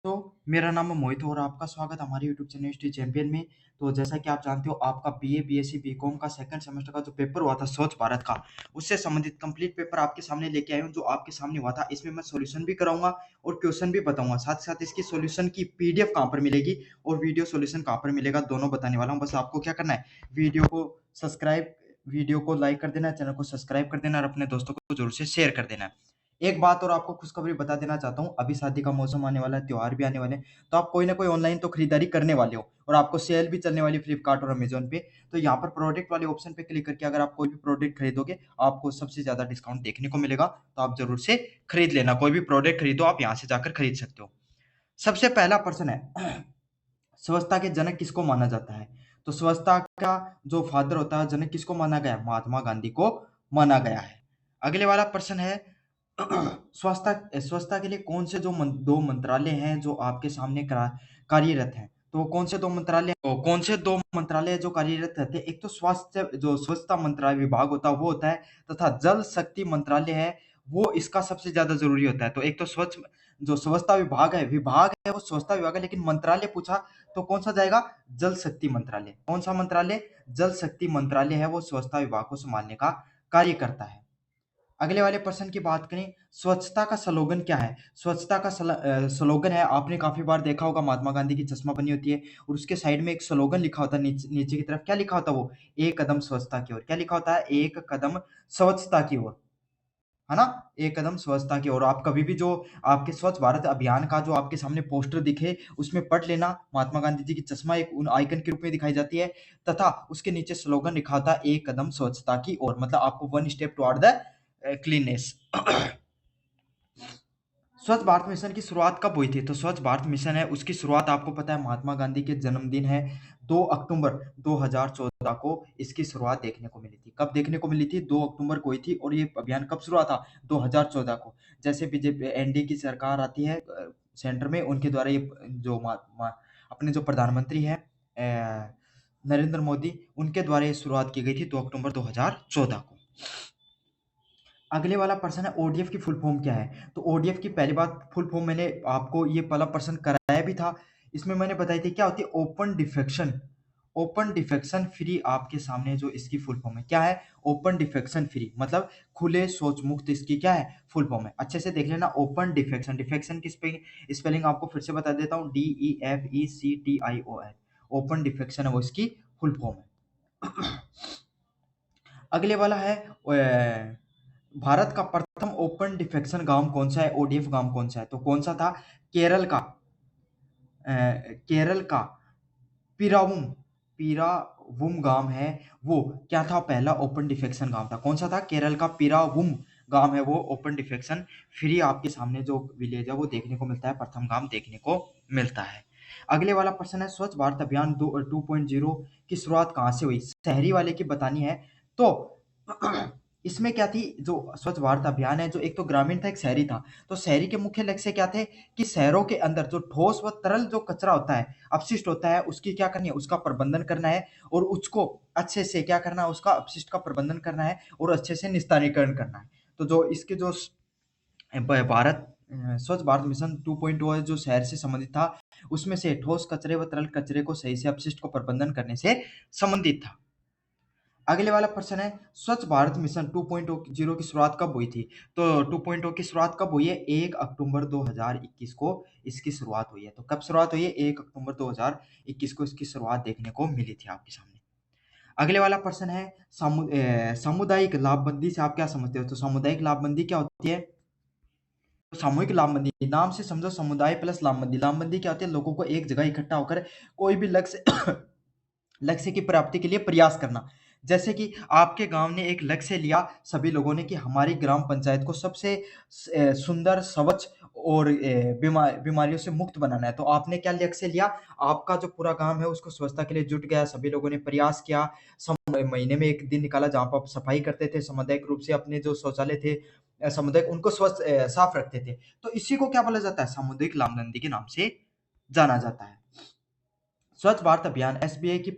तो मेरा नाम है मोहित और आपका स्वागत है हमारे यूट्यूब चैनल हिस्ट्री चैंपियन में। तो जैसा कि आप जानते हो आपका बीए, बीएससी, बीकॉम का सेकंड सेमेस्टर का जो पेपर हुआ था स्वच्छ भारत का, उससे संबंधित कंप्लीट पेपर आपके सामने लेके आया हूँ जो आपके सामने हुआ था। इसमें मैं सॉल्यूशन भी कराऊंगा और क्वेश्चन भी बताऊंगा। साथ साथ इसकी सॉल्यूशन की पीडीएफ कहाँ पर मिलेगी और वीडियो सॉल्यूशन कहाँ पर मिलेगा, दोनों बताने वाला हूँ। बस आपको क्या करना है, वीडियो को लाइक कर देना है, चैनल को सब्सक्राइब कर देना और अपने दोस्तों को जरूर से शेयर कर देना है। एक बात और आपको खुशखबरी बता देना चाहता हूँ, अभी शादी का मौसम आने वाला है, त्योहार भी आने वाले हैं, तो आप कोई ना कोई ऑनलाइन तो खरीदारी करने वाले हो और आपको सेल भी चलने वाली फ्लिपकार्ट और अमेजोन पे। तो यहाँ पर प्रोडक्ट वाले ऑप्शन पे क्लिक करके अगर आप कोई भी प्रोडक्ट खरीदोगे आपको सबसे ज्यादा डिस्काउंट देखने को मिलेगा, तो आप जरूर से खरीद लेना। कोई भी प्रोडक्ट खरीदो आप यहाँ से जाकर खरीद सकते हो। सबसे पहला प्रश्न है स्वच्छता के जनक किसको माना जाता है? तो स्वच्छता का जो फादर होता है, जनक किसको माना गया है? महात्मा गांधी को माना गया है। अगले वाला प्रश्न है स्वच्छता स्वच्छता के लिए कौन से दो मंत्रालय हैं जो आपके सामने कार्यरत हैं? तो वो कौन से दो मंत्रालय जो कार्यरत रहते हैं? एक तो स्वास्थ्य जो स्वच्छता मंत्रालय विभाग होता है वो होता है, तथा जल शक्ति मंत्रालय है वो इसका सबसे ज्यादा जरूरी होता है। तो एक तो जो स्वच्छता विभाग है वो स्वच्छता विभाग है, लेकिन मंत्रालय पूछा तो कौन सा जाएगा? जल शक्ति मंत्रालय। कौन सा मंत्रालय? जल शक्ति मंत्रालय है वो स्वच्छता विभाग को संभालने का कार्य करता है। अगले वाले प्रश्न की बात करें, स्वच्छता का स्लोगन क्या है? स्वच्छता का स्लोगन है, आपने काफी बार देखा होगा, महात्मा गांधी की चश्मा बनी होती है और उसके साइड में एक स्लोगन लिखा होता है, नीचे की तरफ क्या लिखा होता है? वो एक कदम स्वच्छता की ओर। क्या लिखा होता है? एक कदम स्वच्छता की ओर, है ना? एक कदम स्वच्छता की ओर। आप कभी भी जो आपके स्वच्छ भारत अभियान का जो आपके सामने पोस्टर दिखे उसमें पढ़ लेना, महात्मा गांधी जी की चश्मा एक उन आइकन के रूप में दिखाई जाती है, तथा उसके नीचे स्लोगन लिखा होता है एक कदम स्वच्छता की ओर, मतलब आपको one step toward the cleanness. Swachh Bharat mission की शुरुआत कब हुई थी? तो स्वच्छ भारत मिशन है उसकी शुरुआत आपको पता है महात्मा गांधी के जन्मदिन है 2 अक्टूबर 2014 को इसकी शुरुआत देखने को मिली थी। कब देखने को मिली थी? 2 अक्टूबर को हुई थी। और ये अभियान कब शुरू हुआ था? 2014 को। जैसे बीजेपी एनडीए की सरकार आती है सेंटर में, उनके द्वारा ये जो अपने जो प्रधानमंत्री है नरेंद्र मोदी, उनके द्वारा ये शुरुआत की गई थी 2 अक्टूबर 2014 को। अगले वाला प्रश्न है ओडीएफ की फुल फॉर्म क्या है? तो ओडीएफ की पहली बात फुल फॉर्म मैंने आपको ये पहला प्रश्न कराया भी था, इसमें मैंने बताई थी क्या होती है? Open defection free. आपके सामने जो इसकी फुल फॉर्म है क्या है? ओपन डिफेक्शन फ्री, मतलब खुले शौच मुक्त इसकी क्या है? फुल फॉर्म है। अच्छे से देख लेना ओपन डिफेक्शन। डिफेक्शन की स्पेलिंग आपको फिर से बता देता हूँ, DEFECTION। ओपन डिफेक्शन है वो इसकी फुल फॉर्म है। अगले वाला है भारत का प्रथम ओपन डिफेक्शन गांव कौन सा है? ओडीएफ गांव कौन सा है? तो कौन सा था? केरल का केरल का पीरावुम पीरावुम गांव है वो, क्या था? पहला ओपन डिफेक्शन गांव था। कौन सा था? केरल का पीरावुम गांव है वो ओपन डिफेक्शन फ्री। आपके सामने जो विलेज है वो देखने को मिलता है, प्रथम गांव देखने को मिलता है। अगले वाला प्रश्न है स्वच्छ भारत अभियान 2.0 की शुरुआत कहाँ से हुई? शहरी वाले की बतानी है। तो इसमें क्या थी? जो स्वच्छ भारत अभियान है जो एक तो ग्रामीण था एक शहरी था। तो शहरी के मुख्य लक्ष्य क्या थे कि शहरों के अंदर जो ठोस व तरल जो कचरा होता है, अपशिष्ट होता है, उसकी क्या करनी है? उसका प्रबंधन करना है और उसको अच्छे से क्या करना है? उसका अपशिष्ट का प्रबंधन करना है और अच्छे से निस्तारीकरण करना है। तो जो इसके जो स्वच्छ भारत मिशन 2.0 है जो शहर से संबंधित था, उसमें से ठोस कचरे व तरल कचरे को सही से अपशिष्ट को प्रबंधन करने से संबंधित था। अगले वाला प्रश्न है स्वच्छ भारत मिशन 2.0 की शुरुआत कब हुई थी? तो 2.0 की शुरुआत कब हुई है? 1 अक्टूबर 2021 को इसकी शुरुआत हुई है। तो कब शुरुआत हुई है? 1 अक्टूबर 2021 को इसकी शुरुआत देखने को मिली थी आपके सामने। अगले वाला प्रश्न है सामुदायिक लाभबंदी से आप क्या समझते हो? तो सामुदायिक लाभबंदी क्या होती है? तो सामूहिक लामबंदी, नाम से समझो समुदाय प्लस लामबंदी। लामबंदी क्या होती है? लोगों को एक जगह इकट्ठा होकर कोई भी लक्ष्य लक्ष्य की प्राप्ति के लिए प्रयास करना। जैसे कि आपके गांव ने एक लक्ष्य लिया सभी लोगों ने कि हमारी ग्राम पंचायत को सबसे सुंदर, स्वच्छ और बीमारियों से मुक्त बनाना है। तो आपने क्या लक्ष्य लिया? आपका जो पूरा गांव है उसको स्वच्छता के लिए जुट गया, सभी लोगों ने प्रयास किया। महीने में एक दिन निकाला जहां पर आप सफाई करते थे, सामुदायिक रूप से अपने जो शौचालय थे सामुदायिक उनको स्वच्छ साफ रखते थे। तो इसी को क्या बोला जाता है? सामुदायिक लामबंदी के नाम से जाना जाता है। स्वच्छ भारत अभियान एसबीआई की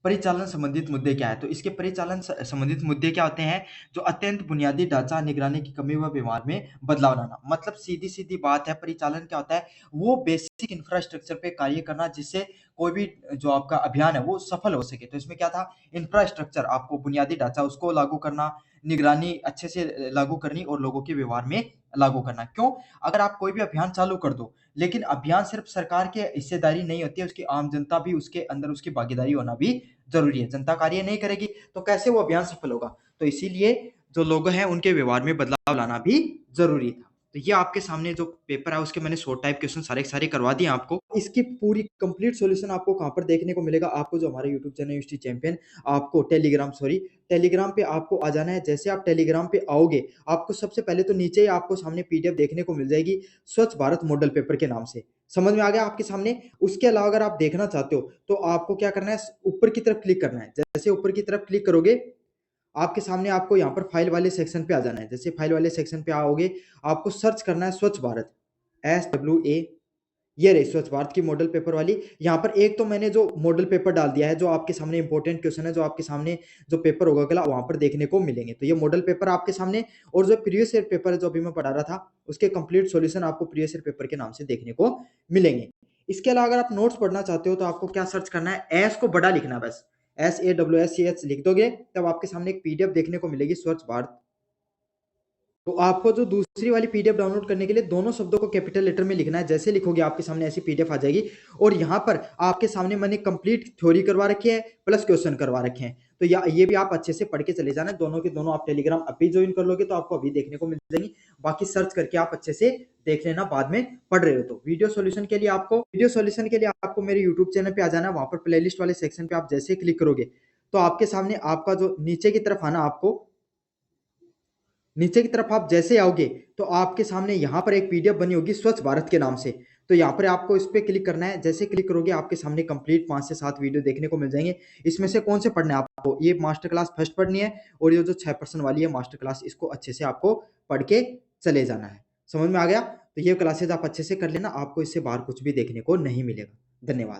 परिचालन संबंधित मुद्दे क्या है? तो इसके परिचालन संबंधित मुद्दे क्या होते हैं? जो अत्यंत बुनियादी ढाँचा, निगरानी की कमी व व्यवहार में बदलाव लाना। मतलब सीधी-सीधी बात है, परिचालन क्या होता है? वो बेसिक इंफ्रास्ट्रक्चर पे कार्य करना, जिससे कोई भी जो आपका अभियान है वो सफल हो सके। तो इसमें क्या था? इंफ्रास्ट्रक्चर, आपको बुनियादी ढाँचा उसको लागू करना, निगरानी अच्छे से लागू करनी और लोगों के व्यवहार में लागू करना। क्यों? अगर आप कोई भी अभियान चालू कर दो, लेकिन अभियान सिर्फ सरकार की हिस्सेदारी नहीं होती है, उसकी आम जनता भी उसके अंदर उसकी भागीदारी होना भी ज़रूरी है। जनता कार्य नहीं करेगी, तो कैसे वो अभियान सफल होगा? तो इसीलिए जो लोग हैं, उनके व्यवहार में बदलाव लाना भी ज़रूरी था। तो ये आपके सामने जो पेपर है, उसके मैंने शॉर्ट टाइप क्वेश्चन सारे के सारे करवा दिए आपको। इसकी पूरी कंप्लीट सॉल्यूशन आपको कहाँ पर देखने को मिलेगा? आपको जो हमारा यूट्यूब चैनल यूनिवर्सिटी चैंपियन, आपको टेलीग्राम पे आपको आ जाना है। जैसे आप टेलीग्राम पे आओगे, आपको सबसे पहले तो नीचे ही आपको सामने पीडीएफ देखने को मिल जाएगी, स्वच्छ भारत मॉडल पेपर के नाम से। समझ में आ गया आपके सामने? उसके अलावा अगर आप देखना चाहते हो, तो आपको क्या करना है? ऊपर की तरफ क्लिक करना है। जैसे ऊपर की तरफ क्लिक करोगे, आपके सामने आपको यहाँ पर फाइल वाले सेक्शन पे आ जाना है। जैसे फाइल वाले सेक्शन पे आओगे, आपको सर्च करना है स्वच्छ भारत, SWA, ये रही स्वच्छ भारत की मॉडल पेपर वाली। यहाँ पर एक तो मैंने जो मॉडल पेपर डाल दिया है, जो आपके सामने इंपॉर्टेंट क्वेश्चन है, जो आपके सामने जो पेपर होगा अगला, वहाँ पर देखने को मिलेंगे। तो ये मॉडल पेपर आपके सामने, और जो प्रीवियस ईयर पेपर है जो अभी मैं पढ़ा रहा था, उसके कंप्लीट सॉल्यूशन आपको प्रीवियस ईयर पेपर के नाम से देखने को मिलेंगे। इसके अलावा अगर आप नोट्स पढ़ना चाहते हो, तो आपको क्या सर्च करना है? एस को बड़ा लिखना है बस, SAWSCH लिख दोगे, तब आपके सामने एक पीडीएफ देखने को मिलेगी, स्वच्छ भारत। तो आपको जो दूसरी वाली पीडीएफ डाउनलोड करने के लिए दोनों शब्दों को कैपिटल लेटर में लिखना है। जैसे लिखोगे, आपके सामने ऐसी पीडीएफ आ जाएगी, और यहाँ पर आपके सामने मैंने कंप्लीट थ्योरी करवा रखी है, प्लस क्वेश्चन करवा रखे हैं। तो ये भी आप अच्छे से पढ़ के चले जाना। दोनों के दोनों आप टेलीग्राम अभी ज्वाइन कर लोगे, तो आपको अभी देखने को मिल जाएंगी। बाकी सर्च करके आप अच्छे से देख लेना, बाद में पढ़ रहे हो तो। वीडियो सॉल्यूशन के लिए आपको मेरे यूट्यूब चैनल पे आ जाना। वहां पर प्लेलिस्ट वाले सेक्शन पे आप जैसे क्लिक करोगे, तो आपके सामने आपका जो नीचे की तरफ आना, आपको नीचे की तरफ आप जैसे आओगे, तो आपके सामने यहाँ पर एक पीडीएफ बनी होगी स्वच्छ भारत के नाम से। तो यहाँ पर आपको इस पे क्लिक करना है। जैसे क्लिक करोगे, आपके सामने कंप्लीट 5 से 7 वीडियो देखने को मिल जाएंगे। इसमें से कौन से पढ़ने हैं आपको? ये मास्टर क्लास फर्स्ट पढ़नी है, और ये जो 6% वाली है मास्टर क्लास, इसको अच्छे से आपको पढ़ के चले जाना है। समझ में आ गया? तो ये क्लासेज आप अच्छे से कर लेना, आपको इससे बाहर कुछ भी देखने को नहीं मिलेगा। धन्यवाद।